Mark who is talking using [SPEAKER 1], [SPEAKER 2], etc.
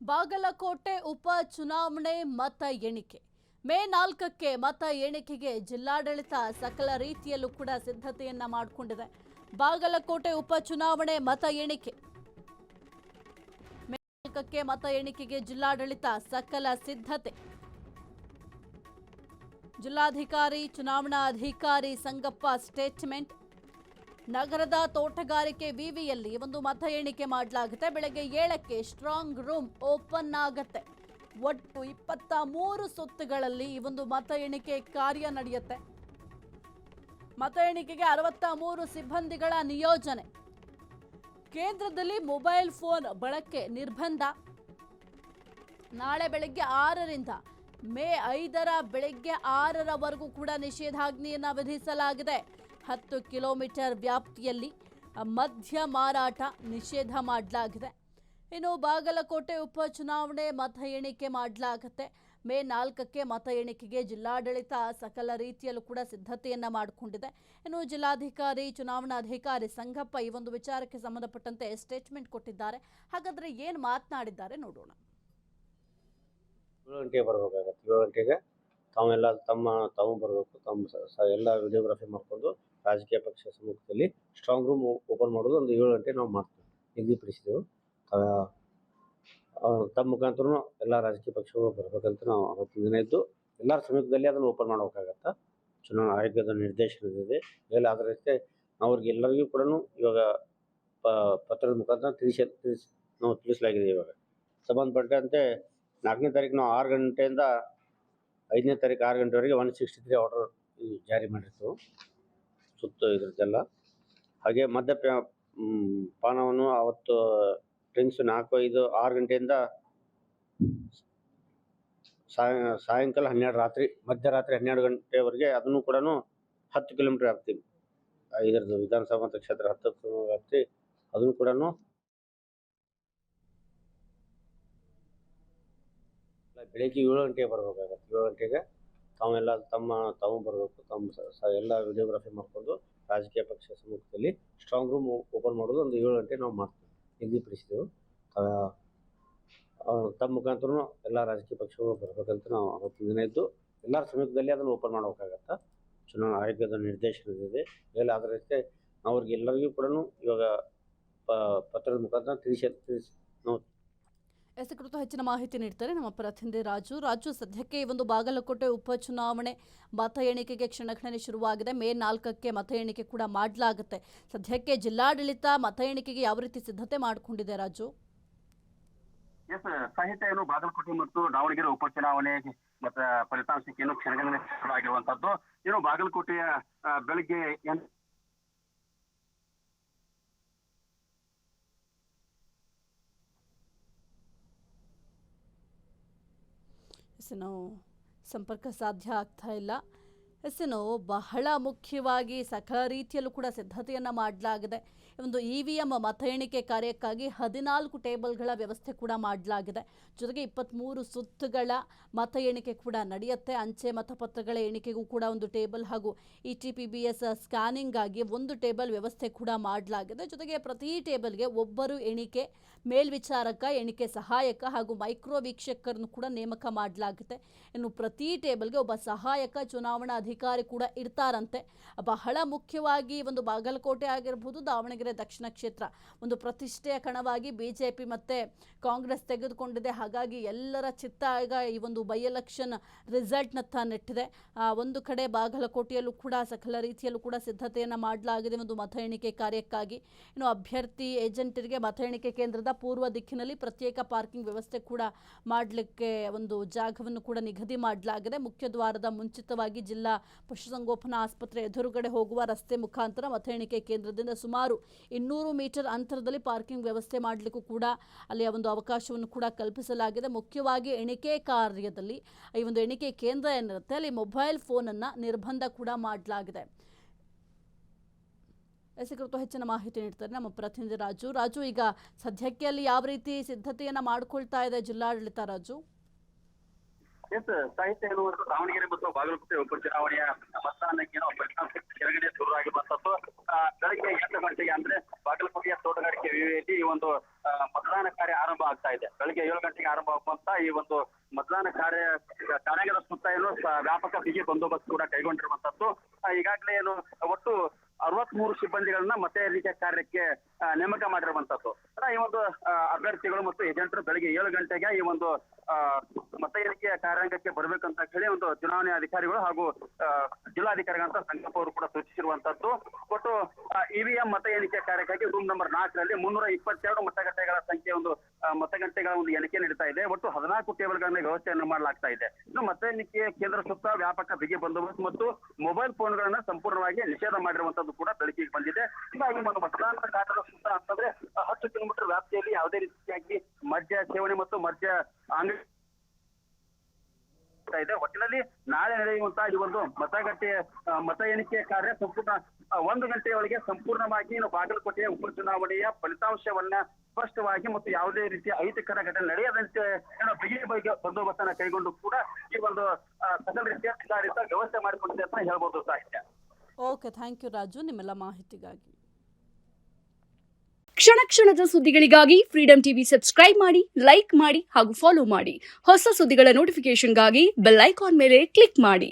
[SPEAKER 1] ಬಾಗಲಕೋಟೆ ಉಪ ಚುನಾವಣೆ ಮತ ಎಣಿಕೆ ಮೇ 4ಕ್ಕೆ ಮತ ಎಣಿಕೆಗೆ ಜಿಲ್ಲಾಡಳಿತ ಸಕಲ ರೀತಿಯಲ್ಲೂ ಕೂಡ ಸಿದ್ಧತೆಯನ್ನ ಮಾಡಿಕೊಂಡಿದೆ. ಬಾಗಲಕೋಟೆ ಉಪ ಚುನಾವಣೆ ಮತ ಎಣಿಕೆ ಮೇ 4ಕ್ಕೆ ಮತ ಎಣಿಕೆಗೆ ಜಿಲ್ಲಾಡಳಿತ ಸಕಲ ಸಿದ್ಧತೆ. ಜಿಲ್ಲಾಧಿಕಾರಿ ಚುನಾವಣಾ ಅಧಿಕಾರಿ ಸಂಗಪ್ಪ ಸ್ಟೇಟ್ಮೆಂಟ್. ನಗರದ ತೋಟಗಾರಿಕೆ ವಿವಿಯಲ್ಲಿ ಒಂದು ಮತ ಎಣಿಕೆ ಮಾಡಲಾಗುತ್ತೆ. ಬೆಳಗ್ಗೆ 7ಕ್ಕೆ ಸ್ಟ್ರಾಂಗ್ ರೂಮ್ ಓಪನ್ ಆಗುತ್ತೆ. ಒಟ್ಟು 23 ಸುತ್ತುಗಳಲ್ಲಿ ಈ ಒಂದು ಮತ ಎಣಿಕೆ ಕಾರ್ಯ ನಡೆಯುತ್ತೆ. ಮತ ಎಣಿಕೆಗೆ 63 ಸಿಬ್ಬಂದಿಗಳ ನಿಯೋಜನೆ. ಕೇಂದ್ರದಲ್ಲಿ ಮೊಬೈಲ್ ಫೋನ್ ಬಳಕೆ ನಿರ್ಬಂಧ. ನಾಳೆ ಬೆಳಗ್ಗೆ 6ರಿಂದ ಮೇ 5ರ ಬೆಳಗ್ಗೆ 6ರವರೆಗೂ ಕೂಡ ನಿಷೇಧಾಜ್ಞೆಯನ್ನು ವಿಧಿಸಲಾಗಿದೆ. 10 ಕಿಲೋಮೀಟರ್ ವ್ಯಾಪ್ತಿಯಲ್ಲಿ ಮದ್ಯ ಮಾರಾಟ ನಿಷೇಧ ಮಾಡಲಾಗಿದೆ. ಇನ್ನು ಬಾಗಲಕೋಟೆ ಉಪ ಚುನಾವಣೆ ಮತ ಎಣಿಕೆ ಮಾಡಲಾಗುತ್ತೆ. ಮೇ 4ಕ್ಕೆ ಮತ ಎಣಿಕೆಗೆ ಜಿಲ್ಲಾಡಳಿತ ಸಕಲ ರೀತಿಯಲ್ಲೂ ಕೂಡ ಸಿದ್ಧತೆಯನ್ನ ಮಾಡಿಕೊಂಡಿದೆ. ಇನ್ನು ಜಿಲ್ಲಾಧಿಕಾರಿ ಚುನಾವಣಾಧಿಕಾರಿ ಸಂಗಪ್ಪ ಈ ಒಂದು ವಿಚಾರಕ್ಕೆ ಸಂಬಂಧಪಟ್ಟಂತೆ ಸ್ಟೇಟ್ಮೆಂಟ್ ಕೊಟ್ಟಿದ್ದಾರೆ. ಹಾಗಾದ್ರೆ ಏನು ಮಾತನಾಡಿದ್ದಾರೆ ನೋಡೋಣ.
[SPEAKER 2] 7 ಗಂಟೆಗೆ ಬರಬೇಕಾಗತ್ತೆ. 7 ಗಂಟೆಗೆ ತಾವು ಬರಬೇಕು. ಎಲ್ಲ ವಿಡಿಯೋಗ್ರಫಿ ಮಾಡಿಕೊಂಡು ರಾಜಕೀಯ ಪಕ್ಷ ಸಮ್ಮುಖದಲ್ಲಿ ಸ್ಟ್ರಾಂಗ್ ರೂಮ್ ಓಪನ್ ಮಾಡೋದು ಒಂದು 7 ಗಂಟೆ ನಾವು ಮಾಡ್ತೀವಿ, ನಿಗದಿಪಡಿಸಿದೆವು. ತಮ್ಮ ಮುಖಾಂತರ ಎಲ್ಲ ರಾಜಕೀಯ ಪಕ್ಷಗಳು ಬರಬೇಕಂತ ನಾವು ಅವತ್ತಿನ ದಿನ ಇದ್ದು ಎಲ್ಲರ ಸಮ್ಮುಖದಲ್ಲಿ ಅದನ್ನು ಓಪನ್ ಮಾಡಬೇಕಾಗತ್ತೆ. ಚುನಾವಣಾ ಆಯೋಗದ ನಿರ್ದೇಶನದಿದೆ. ಎಲ್ಲ ಅದರ ಜೊತೆ ಅವ್ರಿಗೆ ಎಲ್ಲರಿಗೂ ಕೂಡ ಇವಾಗ ಪತ್ರದ ಮುಖಾಂತರ ನಾವು ತಿಳಿಸಲಾಗಿದೆ. ಇವಾಗ ಸಂಬಂಧಪಟ್ಟಂತೆ 4ನೇ ತಾರೀಕು ನಾವು 6 ಗಂಟೆಯಿಂದ 5ನೇ ತಾರೀಕು 6 ಗಂಟೆವರೆಗೆ 163 ಆರ್ಡರ್ ಜಾರಿ ಮಾಡಿರ್ತು ಸುತ್ತು ಇದ್ರದ್ದೆಲ್ಲ. ಹಾಗೆ ಪಾನವನ್ನು ಅವತ್ತು ಡ್ರಿಂಕ್ಸ್ 4, 5, 6 ಗಂಟೆಯಿಂದ ಸಾಯಂಕಾಲ 12 ಮಧ್ಯರಾತ್ರಿ 12 ಗಂಟೆವರೆಗೆ ಅದನ್ನು ಕೂಡ 10 ಕಿಲೋಮೀಟರ್ ವ್ಯಾಪ್ತಿ ಇದರದ್ದು ವಿಧಾನಸಭಾ ಕ್ಷೇತ್ರ 10 ವ್ಯಾಪ್ತಿ ಅದನ್ನು ಕೂಡ ಬೆಳಗ್ಗೆ 7 ಗಂಟೆಗೆ ಬರಬೇಕಾಗತ್ತೆ. 7 ಗಂಟೆಗೆ ತಾವು ಬರಬೇಕು. ಎಲ್ಲ ವಿಡಿಯೋಗ್ರಫಿ ಮಾಡಿಕೊಂಡು ರಾಜಕೀಯ ಪಕ್ಷ ಸಮ್ಮುಖದಲ್ಲಿ ಸ್ಟ್ರಾಂಗ್ ರೂಮ್ ಓಪನ್ ಮಾಡೋದು ಒಂದು 7 ಗಂಟೆ ನಾವು ಮಾಡ್ತೀವಿ, ನಿಗದಿಪಡಿಸಿದೆವು. ತಮ್ಮ ಮುಖಾಂತರ ಎಲ್ಲ ರಾಜಕೀಯ ಪಕ್ಷಗಳು ಬರಬೇಕಂತ ನಾವು ಅವತ್ತಿನ ದಿನ ಇದ್ದು ಎಲ್ಲರ ಸಮ್ಮುಖದಲ್ಲಿ ಅದನ್ನು ಓಪನ್ ಮಾಡಬೇಕಾಗತ್ತೆ. ಚುನಾವಣಾ ಆಯೋಗದ ನಿರ್ದೇಶನದಿದೆ. ಎಲ್ಲ ಅದರ ಜೊತೆ ಅವ್ರಿಗೆ ಎಲ್ಲರಿಗೂ ಕೂಡ ಇವಾಗ ಪತ್ರದ ಮುಖಾಂತರ ತಿಳಿಸಿ ನಾವು
[SPEAKER 1] ಕುರಿತು ಹೆಚ್ಚಿನ ಮಾಹಿತಿ ನೀಡ್ತಾರೆ ನಮ್ಮ ಪ್ರತಿನಿಧಿ ರಾಜು. ಸದ್ಯಕ್ಕೆ ಈ ಒಂದು ಬಾಗಲಕೋಟೆ ಉಪಚುನಾವಣೆ ಮತ ಎಣಿಕೆಗೆ ಕ್ಷಣಗಣನೆ ಶುರುವಾಗಿದೆ. ಮೇ 4ಕ್ಕೆ ಮತ ಎಣಿಕೆ ಕೂಡ ಮಾಡಲಾಗುತ್ತೆ. ಸದ್ಯಕ್ಕೆ ಜಿಲ್ಲಾಡಳಿತ ಮತ ಎಣಿಕೆಗೆ ಯಾವ ರೀತಿ ಸಿದ್ಧತೆ ಮಾಡಿಕೊಂಡಿದೆ ರಾಜು?
[SPEAKER 3] ಸಾಹಿತ್ಯ ಏನು ಬಾಗಲಕೋಟೆ ಮತ್ತು ದಾವಣಗೆರೆ ಉಪಚುನಾವಣೆ ಮತ ಫಲಿತಾಂಶಕ್ಕೆ ಏನು ಕ್ಷಣಗಣನೆ ಶುರುವಾಗಿರುವಂತದ್ದು. ಏನು ಬಾಗಲಕೋಟೆಯ ಬೆಳಗ್ಗೆ
[SPEAKER 1] ಸಂಪರ್ಕ ಸಾಧ್ಯ ಆಗ್ತಾ ಇಲ್ಲ. ಬಹಳ ಮುಖ್ಯವಾಗಿ ಸಕಲ ರೀತಿಯಲ್ಲೂ ಕೂಡ ಸಿದ್ಧತೆಯನ್ನ ಮಾಡಲಾಗಿದೆ. ಒಂದು EVM ಮತ ಎಣಿಕೆ ಕಾರ್ಯಕ್ಕಾಗಿ 14 ಟೇಬಲ್ಗಳ ವ್ಯವಸ್ಥೆ ಕೂಡ ಮಾಡಲಾಗಿದೆ. ಜೊತೆಗೆ 23 ಸುತ್ತುಗಳ ಮತ ಎಣಿಕೆ ಕೂಡ ನಡೆಯುತ್ತೆ. ಅಂಚೆ ಮತಪತ್ರಗಳ ಎಣಿಕೆಗೂ ಕೂಡ ಒಂದು ಟೇಬಲ್ ಹಾಗೂ ETPBS ಸ್ಕ್ಯಾನಿಂಗ್ ಆಗಿ ಒಂದು ಟೇಬಲ್ ವ್ಯವಸ್ಥೆ ಕೂಡ ಮಾಡಲಾಗಿದೆ. ಜೊತೆಗೆ ಪ್ರತಿ ಟೇಬಲ್ಗೆ ಒಬ್ಬರು ಎಣಿಕೆ ಮೇಲ್ವಿಚಾರಕ, ಎಣಿಕೆ ಸಹಾಯಕ ಹಾಗೂ ಮೈಕ್ರೋ ವೀಕ್ಷಕರನ್ನು ಕೂಡ ನೇಮಕ ಮಾಡಲಾಗುತ್ತೆ. ಇನ್ನು ಪ್ರತಿ ಟೇಬಲ್ಗೆ ಒಬ್ಬ ಸಹಾಯಕ ಚುನಾವಣಾ ಅಧಿಕಾರಿ ಕೂಡ ಇರ್ತಾರಂತೆ. ಬಹಳ ಮುಖ್ಯವಾಗಿ ಒಂದು ಬಾಗಲಕೋಟೆ ಆಗಿರಬಹುದು, ದಾವಣಗೆರೆ ದಕ್ಷಿಣ ಕ್ಷೇತ್ರ ಒಂದು ಪ್ರತಿಷ್ಠೆಯ ಕಣವಾಗಿ ಬಿಜೆಪಿ ಮತ್ತೆ ಕಾಂಗ್ರೆಸ್ ತೆಗೆದುಕೊಂಡಿದೆ. ಹಾಗಾಗಿ ಎಲ್ಲರ ಚಿತ್ತ ಈಗ ಈ ಒಂದು ಬೈ ಎಲೆಕ್ಷನ್ ರಿಸಲ್ಟ್ನತ್ತ ನೆಟ್ಟಿದೆ. ಒಂದು ಕಡೆ ಬಾಗಲಕೋಟೆಯಲ್ಲೂ ಕೂಡ ಸಕಲ ರೀತಿಯಲ್ಲೂ ಕೂಡ ಸಿದ್ಧತೆಯನ್ನು ಮಾಡಲಾಗಿದೆ ಒಂದು ಮತ ಎಣಿಕೆ ಕಾರ್ಯಕ್ಕಾಗಿ. ಇನ್ನು ಅಭ್ಯರ್ಥಿ ಏಜೆಂಟರಿಗೆ ಮತ ಎಣಿಕೆ ಕೇಂದ್ರದ ಪೂರ್ವ ದಿಕ್ಕಿನಲ್ಲಿ ಪ್ರತ್ಯೇಕ ಪಾರ್ಕಿಂಗ್ ವ್ಯವಸ್ಥೆ ಕೂಡ ಮಾಡಲಿಕ್ಕೆ ಒಂದು ಜಾಗವನ್ನು ಕೂಡ ನಿಗದಿ ಮಾಡಲಾಗಿದೆ. ಮುಖ್ಯ ದ್ವಾರದ ಮುಂಚಿತವಾಗಿ ಜಿಲ್ಲಾ ಪಶುಸಂಗೋಪನಾ ಆಸ್ಪತ್ರೆ ಎದುರುಗಡೆ ಹೋಗುವ ರಸ್ತೆ ಮುಖಾಂತರ ಮತ ಎಣಿಕೆ ಕೇಂದ್ರದಿಂದ ಸುಮಾರು 200 ಮೀಟರ್ ಅಂತರದಲ್ಲಿ ಪಾರ್ಕಿಂಗ್ ವ್ಯವಸ್ಥೆ ಮಾಡಲಿಕ್ಕೂ ಕೂಡ ಅಲ್ಲಿಯ ಒಂದು ಅವಕಾಶವನ್ನು ಕೂಡ ಕಲ್ಪಿಸಲಾಗಿದೆ. ಮುಖ್ಯವಾಗಿ ಎಣಿಕೆ ಕಾರ್ಯದಲ್ಲಿ ಈ ಒಂದು ಎಣಿಕೆ ಕೇಂದ್ರ ಏನಿರುತ್ತೆ ಅಲ್ಲಿ ಮೊಬೈಲ್ ಫೋನನ್ನು ನಿರ್ಬಂಧ ಕೂಡ ಮಾಡಲಾಗಿದೆ. ಕುರಿತು ಹೆಚ್ಚಿನ ಮಾಹಿತಿ ನೀಡ್ತಾರೆ ನಮ್ಮ ಪ್ರತಿನಿಧಿ ರಾಜು. ಈಗ ಸದ್ಯಕ್ಕೆ ಅಲ್ಲಿ ಯಾವ ರೀತಿ ಸಿದ್ಧತೆಯನ್ನ ಮಾಡಿಕೊಳ್ತಾ ಇದೆ ಜಿಲ್ಲಾಡಳಿತ ರಾಜು?
[SPEAKER 3] ಎಸ್ ಸಾಹಿತ್ಯ ಎನ್ನುವಂತ ದಾವಣಗೆರೆ ಮತ್ತು ಬಾಗಲಕೋಟೆ ಉಪಚುನಾವಣೆಯ ಮತದಾನಕ್ಕೆ ಫಲಿತಾಂಶ ಕೆಳಗಡೆ ಶುರುವಾಗಿರುವಂತದ್ದು ಬೆಳಗ್ಗೆ 8 ಗಂಟೆಗೆ ಅಂದ್ರೆ ಬಾಗಲಕೋಟೆಯ ತೋಟಗಾರಿಕೆ ವಿವಿಯಲ್ಲಿ ಈ ಒಂದು ಮತದಾನ ಕಾರ್ಯ ಆರಂಭ ಆಗ್ತಾ ಇದೆ. ಬೆಳಗ್ಗೆ 7 ಗಂಟೆಗೆ ಆರಂಭ ಆಗುವಂತ ಈ ಒಂದು ಮತದಾನ ಕಾರ್ಯಾಗಾರದ ಸುತ್ತ ಏನು ವ್ಯಾಪಕ ಬಿಗಿ ಬಂದೋಬಸ್ತ್ ಕೂಡ ಕೈಗೊಂಡಿರುವಂತದ್ದು. ಈಗಾಗಲೇ ಏನು ಒಟ್ಟು 63 ಸಿಬ್ಬಂದಿಗಳನ್ನ ಮತ ಎಣಿಕೆ ಕಾರ್ಯಕ್ಕೆ ನೇಮಕ ಮಾಡಿರುವಂತದ್ದು. ಈ ಒಂದು ಅಭ್ಯರ್ಥಿಗಳು ಮತ್ತು ಏಜೆಂಟರು ಬೆಳಗ್ಗೆ 7 ಗಂಟೆಗೆ ಈ ಒಂದು ಮತ ಎಣಿಕೆಯ ಕಾರ್ಯಾಂಗಕ್ಕೆ ಬರ್ಬೇಕಂತ ಹೇಳಿ ಒಂದು ಚುನಾವಣೆ ಅಧಿಕಾರಿಗಳು ಹಾಗೂ ಜಿಲ್ಲಾಧಿಕಾರಿಗಳಂತ ಸಂಗಪ್ಪ ಅವರು ಕೂಡ ಸೂಚಿಸಿರುವಂತದ್ದು. ಒಟ್ಟು ಇವಿಎಂ ಮತ ಎಣಿಕೆ ಕಾರ್ಯಕ್ಕಾಗಿ ರೂಮ್ ನಂಬರ್ 4ರಲ್ಲಿ 322 ಮತಗಟ್ಟೆಗಳ ಸಂಖ್ಯೆ ಒಂದು ಮತಗಟ್ಟೆಗಳ ಒಂದು ಎಣಿಕೆ ನಡೀತಾ ಇದೆ. ಒಟ್ಟು 14 ಟೇಬಲ್ಗಳನ್ನ ವ್ಯವಸ್ಥೆಯನ್ನು ಮಾಡಲಾಗ್ತಾ ಇದೆ. ಇನ್ನು ಮತ ಎಣಿಕೆ ಕೇಂದ್ರ ಸುತ್ತ ವ್ಯಾಪಕ ಬಿಗಿ ಬಂದೋಬಸ್ತ್ ಮತ್ತು ಮೊಬೈಲ್ ಫೋನ್ಗಳನ್ನ ಸಂಪೂರ್ಣವಾಗಿ ನಿಷೇಧ ಮಾಡಿರುವಂತದ್ದು ಕೂಡ ಬೆಳಕಿಗೆ ಬಂದಿದೆ. ಹೀಗಾಗಿ ಒಂದು ಮತದಾನದ ಘಾಟದ ಸುತ್ತ ಅಂತಂದ್ರೆ 10 ಕಿಲೋಮೀಟರ್ ವ್ಯಾಪ್ತಿಯಲ್ಲಿ ಯಾವುದೇ ರೀತಿಯಾಗಿ ಮದ್ಯ ಸೇವನೆ ಮತ್ತು ಮದ್ಯ ಅಂಗಡಿ ಇದೆ. ಒಟ್ಟಿನಲ್ಲಿ ನಾಳೆ ನಡೆಯುವಂತಹ ಈ ಒಂದು ಮತ ಎಣಿಕೆ ಕಾರ್ಯ ಸಂಪೂರ್ಣ 1 ಗಂಟೆಯೊಳಗೆ ಸಂಪೂರ್ಣವಾಗಿ ಬಾಗಲಕೋಟೆಯ ಉಪಚುನಾವಣೆಯ ಫಲಿತಾಂಶವನ್ನ ಸ್ಪಷ್ಟವಾಗಿ ಮತ್ತು ಯಾವುದೇ ರೀತಿಯ ಅಹಿತಕರ ಘಟನೆ ನಡೆಯದಂತೆ ಬಿಗಿ ಬಂದೋಬಸ್ತನ್ನ ಕೈಗೊಂಡು ಕೂಡ ಈ ಒಂದು ಸಕಲ ರೀತಿಯ ಸುಧಾರಿತ ವ್ಯವಸ್ಥೆ ಮಾಡಿಕೊಂಡಿದೆ ಅಂತ ಹೇಳ್ಬೋದು ಸಾಹಿತ್ಯ.
[SPEAKER 1] ಓಕೆ, ಥ್ಯಾಂಕ್ ಯು ರಾಜು ನಿಮ್ಮೆಲ್ಲ ಮಾಹಿತಿಗಾಗಿ.
[SPEAKER 4] ಕ್ಷಣ ಕ್ಷಣದ ಸುದ್ದಿಗಳಿಗಾಗಿ ಫ್ರೀಡಂ ಟಿವಿ ಸಬ್ಸ್ಕ್ರೈಬ್ ಮಾಡಿ, ಲೈಕ್ ಮಾಡಿ ಹಾಗೂ ಫಾಲೋ ಮಾಡಿ. ಹೊಸ ಸುದ್ದಿಗಳ ನೋಟಿಫಿಕೇಶನ್ಗಾಗಿ ಬೆಲ್ ಐಕಾನ್ ಮೇಲೆ ಕ್ಲಿಕ್ ಮಾಡಿ.